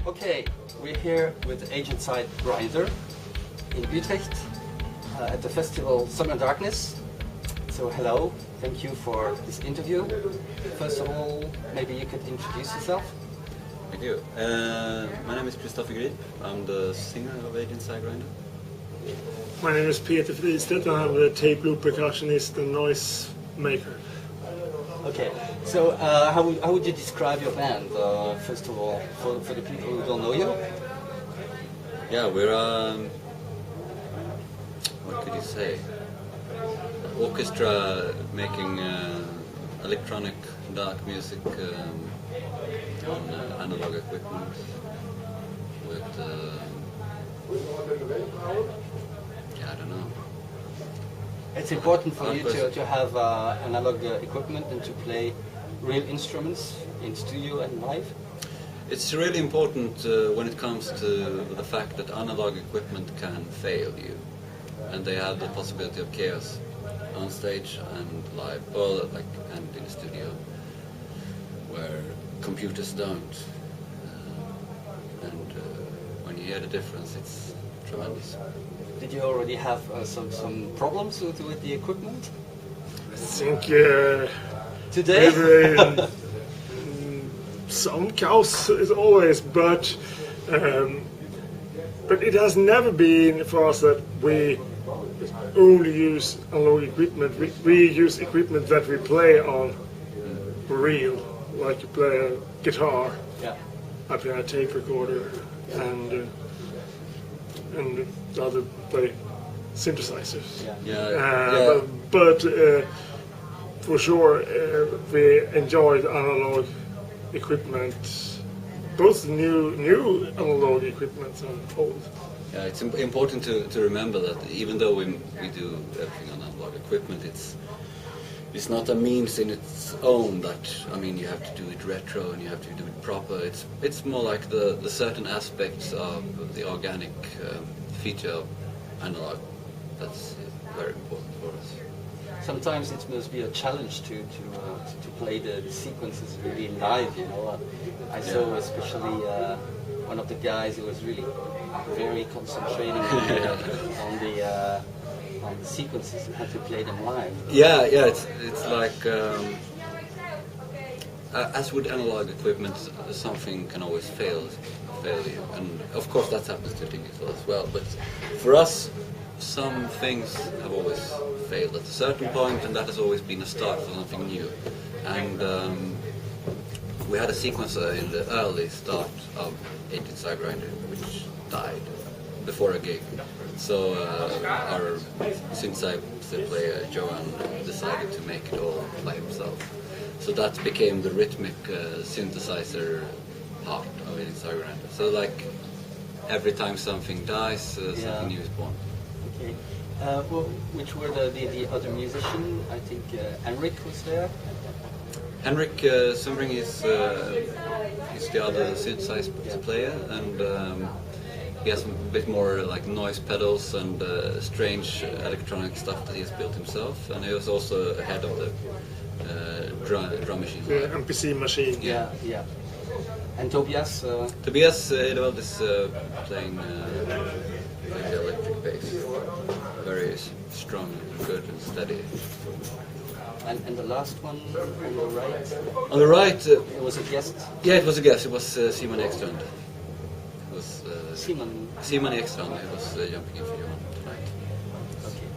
Okay, we're here with Agent Side Grinder in Utrecht at the festival Summer Darkness. So hello, thank you for this interview. First of all, maybe you could introduce yourself. Thank you. My name is Christopher Grip. I'm the singer of Agent Side Grinder. My name is Peter Fristedt. I'm the tape loop percussionist and noise maker. Okay, so how would you describe your band, first of all, for the people who don't know you? Yeah, we're what could you say? Orchestra making electronic dark music on analog equipment with yeah, I don't know. It's important for you to have analog equipment and to play real instruments in studio and live? It's really important when it comes to the fact that analog equipment can fail you, and they have the possibility of chaos on stage and live, or like and in the studio, where computers don't. And when you hear the difference, it's tremendous. Did you already have some problems with the equipment? I think Today? Some chaos is always, but it has never been for us that we only use analog equipment. We use equipment that we play on real, like you play a guitar, Yeah. I play a tape recorder, and the other play synthesizers. Yeah. But for sure, we enjoyed analog equipment, both new analog equipment and old. Yeah, it's important to remember that even though we do everything on analog equipment, it's not a means in its own that, I mean, you have to do it retro and you have to do it proper. It's more like the certain aspects of the organic feature of analog that's very important for us. Sometimes it must be a challenge to play the sequences really live, you know. I saw especially one of the guys who was really very concentrating on the sequences and had to play them live. Yeah, it's like as with analog equipment, something can always fail you, and of course that happens to digital as well. But for us, some things have always failed at a certain point, and that has always been a start for something new. And we had a sequencer in the early start of Agent Side Grinder, which died before a gig. So our synthesizer player Johan decided to make it all by himself. So that became the rhythmic synthesizer part of Agent Side Grinder. So like every time something dies, something new is born. Okay. Well, which were the other musicians? I think Henrik was there. Henrik Sumring is the other synthesizer player, and he has a bit more like noise pedals and strange electronic stuff that he has built himself, and he was also head of the drum machine. The MPC machine. Yeah. And Tobias? Tobias Edvald is playing like the electric bass, very strong and good and steady. And the last one on the right? On the right, It was a guest. yeah, it was a guest. It was Simon Ekstrand. It was Simon. Simon Ekstrand. He was jumping in for Johan tonight. Okay.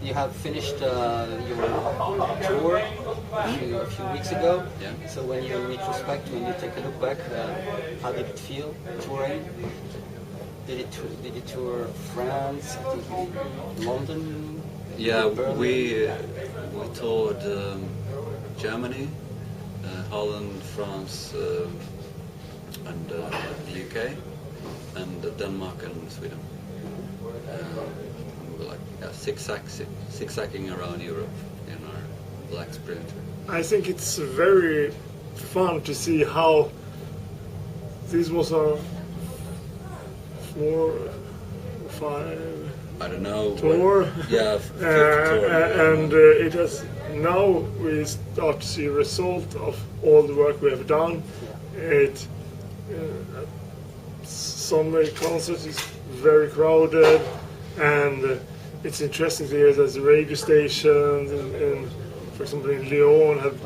You have finished your tour a few weeks ago. Yeah. So when you retrospect, when you take a look back, how did it feel touring? Did you tour France? I think London. Yeah, Berlin? we toured Germany, Holland, France, and the UK, and Denmark and Sweden. We were like zigzagging around Europe in our black Sprinter. I think it's very fun to see how this was a 4, 5 I don't know. tour. Yeah, fifth tour. And it has now we start to see a result of all the work we have done. It Some concerts is very crowded, and it's interesting to hear that the radio stations, for example, in Lyon, have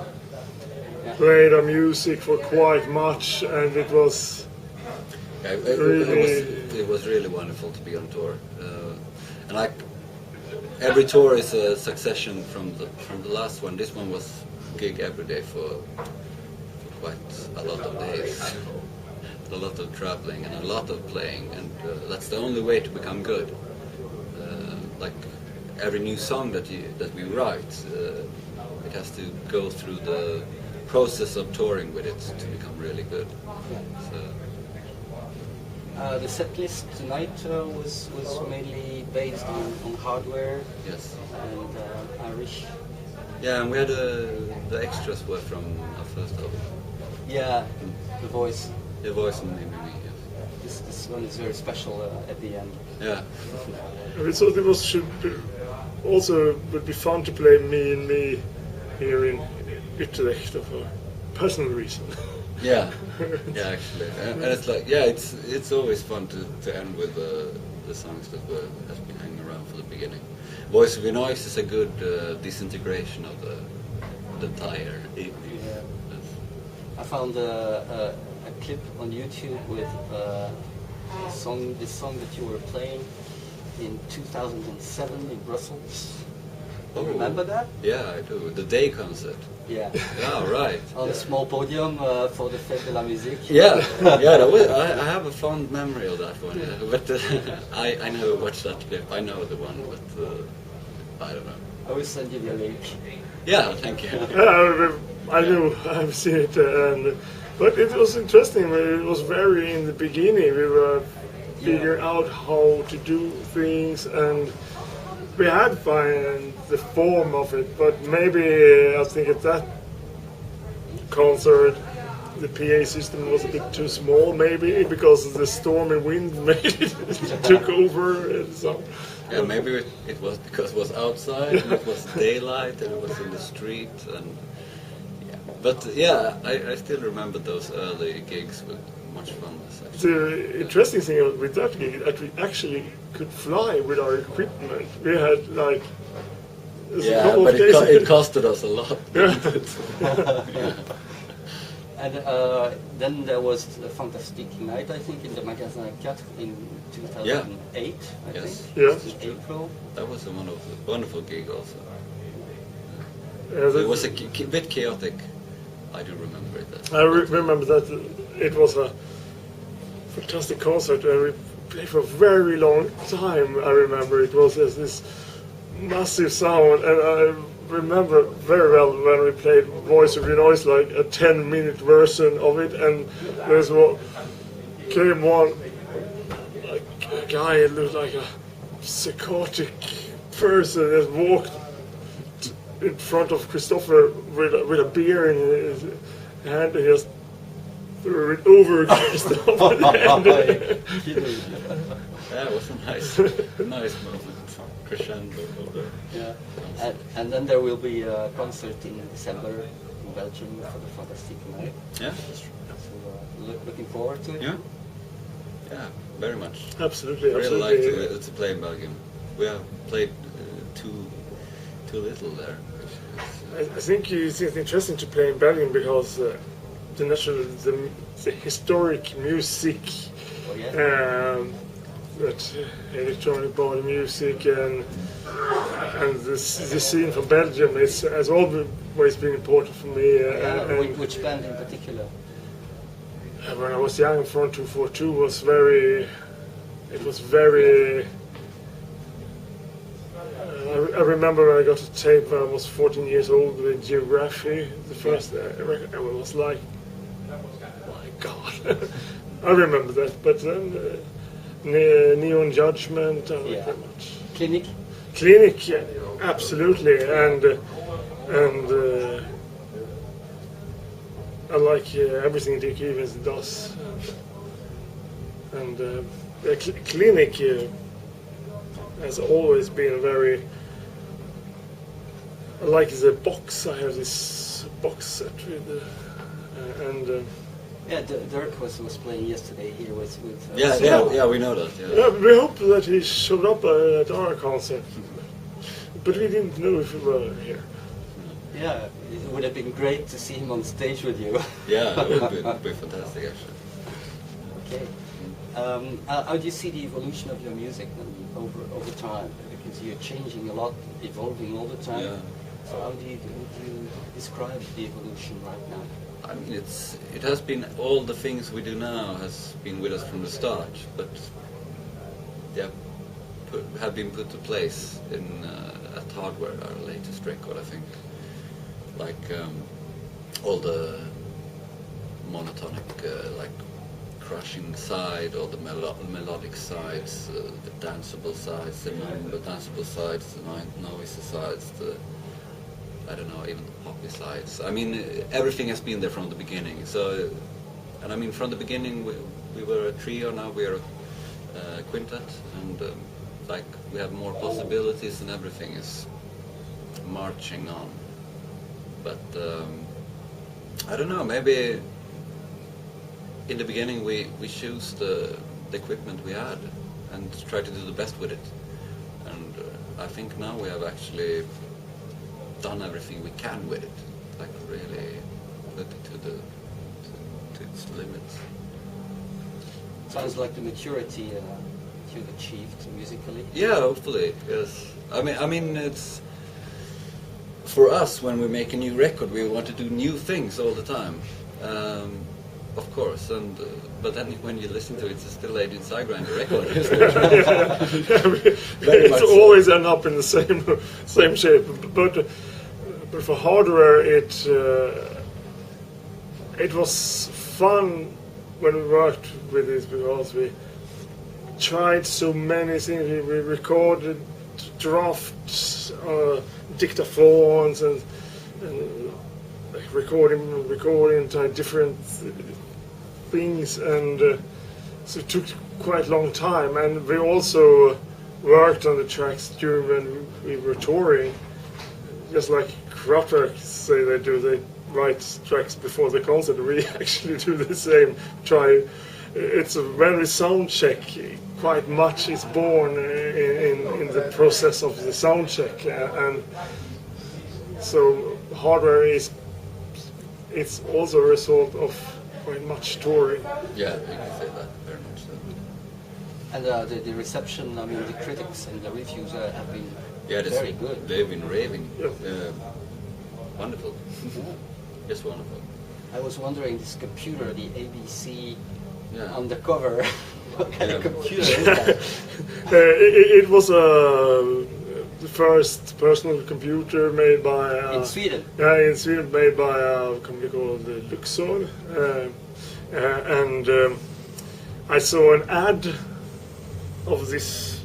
played our music for quite much, and it was it was really wonderful to be on tour, and like every tour is a succession from the last one. This one was gig every day for quite a lot of days, a lot of traveling and a lot of playing, and that's the only way to become good. Like every new song that we write, it has to go through the process of touring with it to become really good. So, the set list tonight was mainly based on hardware. yes. And Irish. Yeah, and we had the extras were from our first album. Yeah, the voice. The voice and maybe me. Yes. This one is very special at the end. Yeah. We thought it also would be fun to play Me and Me here in Utrecht for a personal reason. Yeah, yeah, actually, and it's like, yeah, it's always fun to end with the songs that has been hanging around for the beginning. Voice of Noise is a good disintegration of the entire evening. Yeah. I found a clip on YouTube with this song that you were playing in 2007 in Brussels. Do you remember that? Yeah, I do. The day concert. Yeah. Yeah, right. On a small podium for the Fête de la Musique. Yeah, yeah. I have a fond memory of that one, but I never watched that clip. I know the one, but I don't know. I will send you the link. Yeah, thank you. I know, I've seen it, but it was interesting. It was very in the beginning. We were figuring out how to do things, and we had found the form of it. But maybe I think at that concert, the PA system was a bit too small, maybe because the stormy wind made it took over. And so. Yeah, maybe it was because it was outside and it was daylight and it was in the street and yeah. But yeah, I still remember those early gigs with much fun. The interesting thing with that gig is that we actually could fly with our equipment. We had like yeah, but it costed us a lot. Yeah. And then there was a fantastic night, I think, in the Magasin 4 in 2008, I Yes. think. Yeah. In April. That was a wonderful gig also. Yeah, It was a bit chaotic. I do remember it. I remember that it was a fantastic concert and we played for a very long time. I remember it was this massive sound, and I remember very well when we played Voice of Noise, like a 10-minute version of it, and there's what came one like a guy who looked like a psychotic person that walked in front of Christopher with a beer in his hand, and he just threw it over Christopher. Yeah, it was a nice moment. Crescendo. Yeah. And then there will be a concert in December in Belgium for the Fantastic Night. Yeah, So looking forward to it. yeah, yeah, very much. Absolutely, I really absolutely. like to play in Belgium. We have played too little there. I think it's interesting to play in Belgium because the historic music, Oh, yeah. that electronic body music and the scene from Belgium has always been important for me. And Which band in particular? when I was young, Front 242 was very. I remember when I got a tape when I was 14 years old with Geography, the first record, and it was like, my God. I remember that, but then Neon Judgment, I like very much. Clinic, yeah, absolutely, and I like everything Dick Evans does, and Clinic has always been very. I like the box. I have this box set with, and Yeah, Dirk was playing yesterday here with Yeah, we know that. Yeah. Yeah, we hope that he showed up at our concert, but we didn't know if he were here. Yeah, it would have been great to see him on stage with you. Yeah, it would be fantastic actually. Okay. How do you see the evolution of your music over time? Because you're changing a lot, evolving all the time. Yeah. So how do you describe the evolution right now? I mean, it has been all the things we do now has been with us from the start, but they have been put to place in at Hardware, our latest record, I think. Like all the monotonic, like crushing side, all the melodic sides, the danceable sides, the non-danceable sides, the noisy sides, the I don't know, even the poppy sides. I mean, everything has been there from the beginning. So, and I mean, from the beginning we were a trio. Now we are a quintet, and like we have more possibilities, and everything is marching on. But I don't know. Maybe in the beginning we choose the equipment we had and try to do the best with it. And I think now we have actually done everything we can with it, like really put it to its limits. Sounds like the maturity you've achieved musically. Yeah, hopefully, yes. I mean, it's for us when we make a new record, we want to do new things all the time, of course. And but then when you listen to it, it's still Agent Sigrinder record. It's always end up in the same shape, but for Hardware, it was fun when we worked with this because we tried so many things. We recorded drafts, dictaphones, and like recording different things, and so it took quite a long time. And we also worked on the tracks during when we were touring, just like Kraftwerk say they do. They write tracks before the concert. We actually do the same. It's a very sound check. Quite much is born in the process of the sound check, and so Hardware it's also a result of quite much touring. Yeah, you can say that very much so. And the reception, I mean, the critics and the reviews have been very good. They've been raving. Yeah. Wonderful. Just wonderful. I was wondering, this computer, the ABC on the Yeah. cover, what kind of computer is that? It was the first personal computer made by In Sweden? Yeah, in Sweden, made by a company called Luxor, and I saw an ad of this.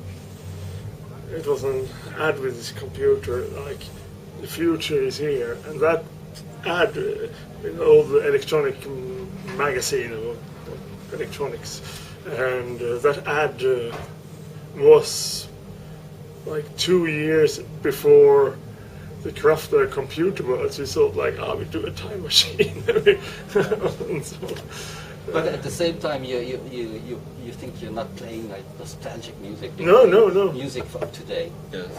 It was an ad with this computer, like the future is here, and that ad in all the electronic magazine of electronics, and that ad was like 2 years before the Kraftwerk computer world. We thought like, we do a time machine. And so, But at the same time, you think you're not playing like nostalgic music. No. Music for today. Yes.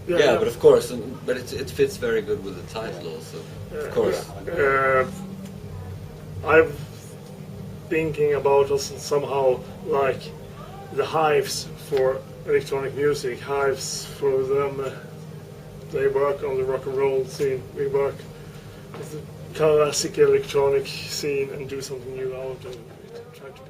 yeah, Yeah, but of course, but it fits very good with the title also. Of course. I'm thinking about us somehow like the Hives for electronic music. Hives for them, they work on the rock and roll scene. We work with the classic electronic scene and do something new out and try to